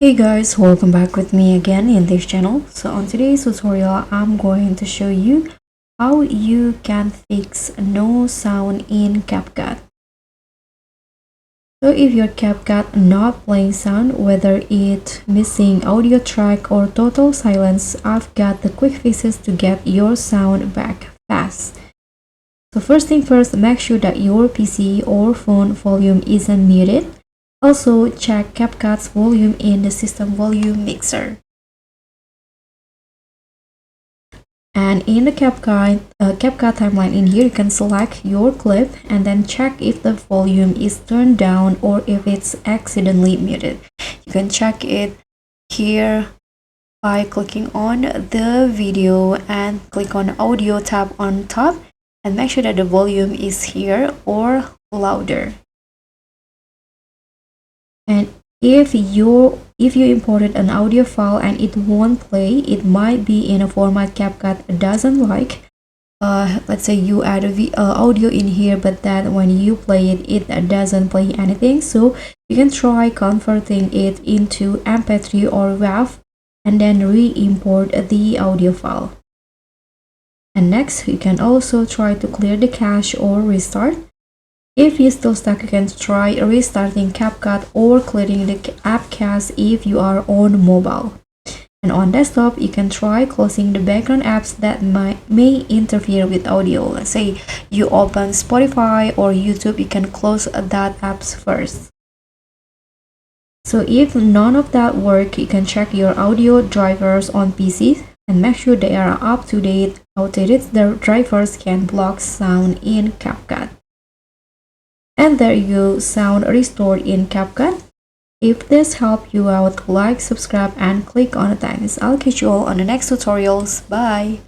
Hey guys, welcome back with me again in this channel. So on today's tutorial, I'm going to show you how you can fix no sound in CapCut. So if your CapCut not playing sound, whether it's missing audio track or total silence, I've got the quick fixes to get your sound back fast. So first thing first, make sure that your PC or phone volume isn't muted. Also, check CapCut's volume in the system volume mixer. And in the CapCut timeline in here, you can select your clip and then check if the volume is turned down or if it's accidentally muted. You can check it here by clicking on the video and click on audio tab on top and make sure that the volume is here or louder. And if you imported an audio file and it won't play, it might be in a format CapCut doesn't like. Let's say you add audio in here, but that when you play it, it doesn't play anything. So you can try converting it into MP3 or WAV and then re-import the audio file. And next, you can also try to clear the cache or restart. If you're still stuck, you can try restarting CapCut or clearing the app cache if you are on mobile. And on desktop, you can try closing the background apps that may interfere with audio. Let's say you open Spotify or YouTube, you can close that apps first. So if none of that work, you can check your audio drivers on PC and make sure they are up to date. Outdated drivers can block sound in CapCut. And there you go, sound restored in CapCut. If this helped you out, like, subscribe, and click on the thanks. I'll catch you all on the next tutorials. Bye!